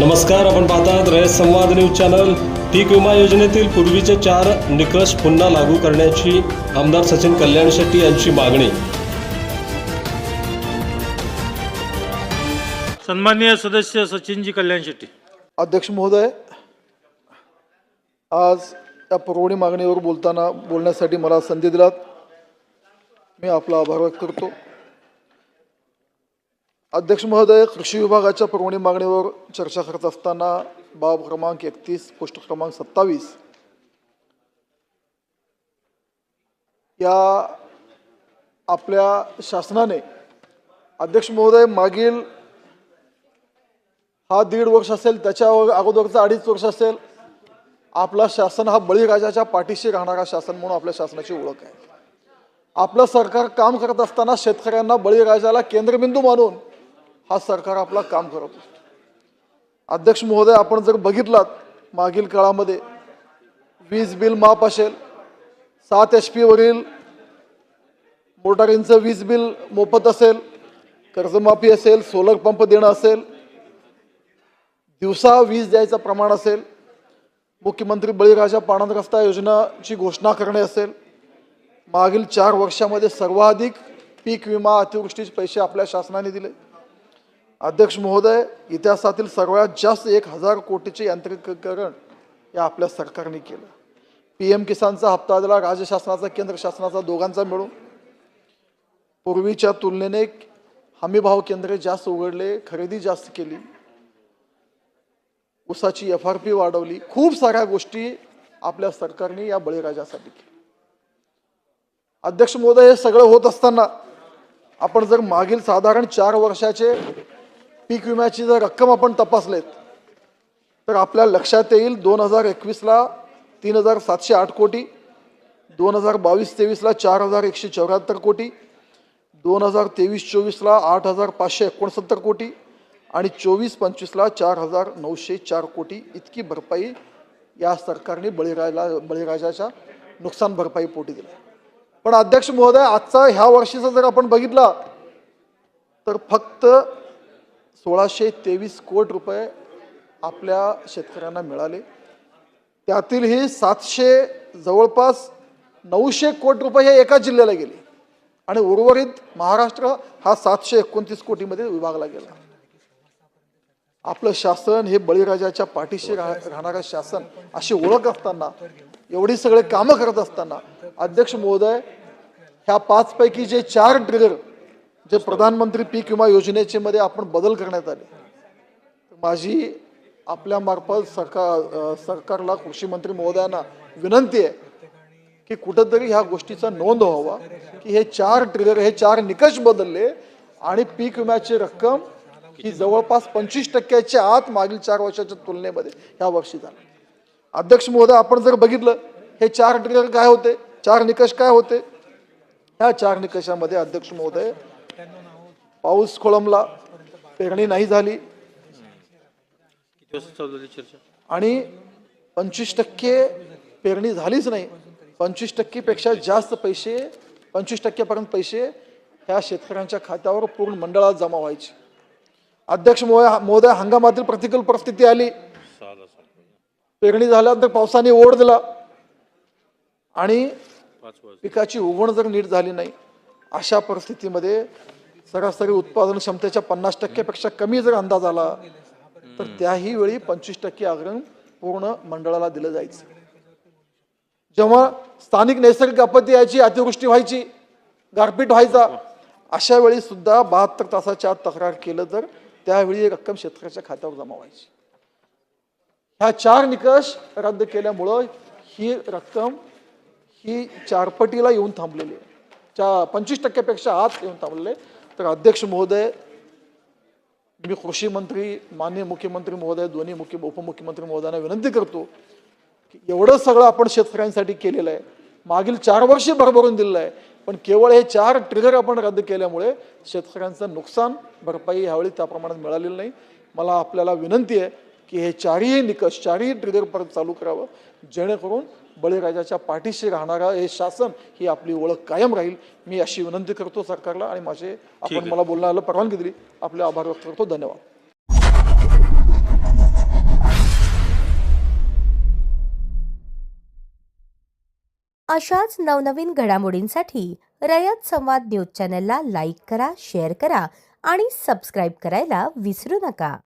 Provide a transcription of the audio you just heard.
नमस्कार, आपण पाहतात रयत संवाद न्यूज चॅनल। पीक विमा योजनेतील पूर्वीचे 4 निकष पुन्हा लागू करण्याची आमदार सचिन कल्याण शेट्टी यांची मागणी। सन्माननीय सदस्य सचिनजी कल्याण शेट्टी। अध्यक्ष महोदय, आज या पुरवणी मागणीवर बोलण्यासाठी मला संधी दिलात, मी आपला आभार व्यक्त करतो। अध्यक्ष महोदय, कृषी विभागाच्या पुरवणी मागणीवर चर्चा करत असताना बाब क्रमांक 31 पोस्ट क्रमांक 27 या आपल्या शासनाने अध्यक्ष महोदय मागील हा 1.5 वर्ष असेल, त्याच्या अगोदरचा 2.5 वर्ष असेल, आपला शासन हा बळीराजाच्या पाठीशी राहणारा शासन म्हणून आपल्या शासनाची ओळख आहे। आपलं सरकार काम करत असताना शेतकऱ्यांना बळीराजाला केंद्रबिंदू मानून हा सरकार आपला काम करत असतो। अध्यक्ष महोदय, आपण जर बघितलात मागील काळामध्ये वीज बिल माफ असेल, 7 HP वरील मोटारींचं वीज बिल मोफत असेल, कर्जमाफी असेल, सोलर पंप देणं असेल, दिवसा वीज द्यायचं प्रमाण असेल, मुख्यमंत्री बळीराजा पाणंद रस्ता योजनाची घोषणा करणे असेल, मागील 4 वर्षामध्ये सर्वाधिक पीक विमा अतिवृष्टीचे पैसे आपल्या शासनाने दिले। अध्यक्ष महोदय, इतिहासातील सर्वात जास्त 1000 कोटीचे यांत्रिकीकरण या आपल्या सरकारने केलं। PM किसानचा हप्ता दिला, राज्य शासनाचा केंद्र शासनाचा दोघांचा मिळून। पूर्वीच्या तुलनेने हमी भाव केंद्रे जास्त उघडले, खरेदी जास्त केली, ऊसाची FRP वाढवली, खूप साऱ्या गोष्टी आपल्या सरकारने या बळीराजासाठी केल्या। अध्यक्ष महोदय, हे सगळं होत असताना आपण जर मागील साधारण 4 वर्षाचे पीक विम्याची जर रक्कम आपण तपासलेत तर आपल्याला लक्षात येईल 2021 ला 3708 कोटी, 2022-23 ला 4174 कोटी, 2023-24 ला 8569 कोटी आणि 24-25 ला 4904 कोटी इतकी भरपाई या सरकारने बळीराजाच्या नुकसान भरपाई पोटी दिली। पण अध्यक्ष महोदय, आजचा ह्या वर्षीचा जर आपण बघितला तर फक्त 1623 कोटी रुपये आपल्या शेतकऱ्यांना मिळाले। त्यातील ही जवळपास 900 कोटी रुपये हे एका जिल्ह्याला गेले आणि उर्वरित महाराष्ट्र हा 729 कोटीमध्ये विभागला गेला। आपलं शासन हे बळीराजाच्या पाठीशी राहणारं शासन अशी ओळख असताना, एवढी सगळे कामं करत असताना अध्यक्ष महोदय, ह्या 5 पैकी जे 4 ट्रिगर जे प्रधानमंत्री पीक विमा योजनेचे मध्ये आपण बदल करण्यात आले, माझी आपल्या मार्फत सरकारला कृषी मंत्री महोदयांना विनंती आहे की कुठेतरी ह्या गोष्टीचा नोंद व्हावा की हे 4 ट्रिगर, हे 4 निकष बदलले आणि पीक विम्याची रक्कम ही जवळपास 25% आत मागील 4 वर्षाच्या तुलनेमध्ये ह्या वर्षी झाली। अध्यक्ष महोदय, आपण जर बघितलं हे 4 ट्रिगर काय होते, 4 निकष काय होते, ह्या 4 निकषामध्ये अध्यक्ष महोदय, पाऊस खोळंबला, पेरणी नाही झाली आणि 25% पेरणी झालीच नाही, 25% पेक्षा जास्त पैसे, 25% पर्यंत पैसे ह्या शेतकऱ्यांच्या खात्यावर पूर्ण मंडळात जमा व्हायचे। अध्यक्ष महोदय, हंगामातील प्रतिकूल परिस्थिती आली, पेरणी झाल्यानंतर पावसाने ओढ दिला आणि पिकाची उगवण जर नीट झाली नाही, अशा परिस्थितीमध्ये सरासरी उत्पादन क्षमतेच्या 50% पेक्षा कमी जर अंदाज आला तर त्याही वेळी 25% अग्रिम पूर्ण मंडळाला दिलं जायचं। जेव्हा स्थानिक नैसर्गिक आपत्ती यायची, अतिवृष्टी व्हायची, गारपीट व्हायचा, अशा वेळी सुद्धा 72 तासाच्या आत तक्रार केलं तर त्यावेळी रक्कम शेतकऱ्याच्या खात्यावर जमा व्हायची। ह्या 4 निकष रद्द केल्यामुळं ही रक्कम ही 4 पटीला येऊन थांबलेली आहे, 25% पेक्षा आत येऊन थांबलेले। तर अध्यक्ष महोदय, मी कृषी मंत्री, माननीय मुख्यमंत्री महोदय, दोन्ही उपमुख्यमंत्री महोदयांना विनंती करतो की एवढं सगळं आपण शेतकऱ्यांसाठी केलेलं आहे, मागील 4 वर्षे भरभरून दिलेलं आहे, पण केवळ हे 4 ट्रिगर आपण रद्द केल्यामुळे शेतकऱ्यांचं नुकसान भरपाई ह्यावेळी त्या प्रमाणात मिळालेलं नाही। मला आपल्याला विनंती आहे की हे 4ही निकष, 4ही ट्रिगर परत चालू करावं, जेणेकरून बळीराजाच्या पाठीशी राहणारा हे शासन ही आपली ओळख कायम राहील। मी अशी विनंती करतो सरकारला आणि आपण मला बोलण्याला परवानगी दिली, आपले आभार व्यक्त करतो। धन्यवाद। अशाच नवनवीन घडामोडींसाठी रयत संवाद न्यूज चॅनलला लाईक करा, शेअर करा आणि सबस्क्राईब करायला विसरू नका.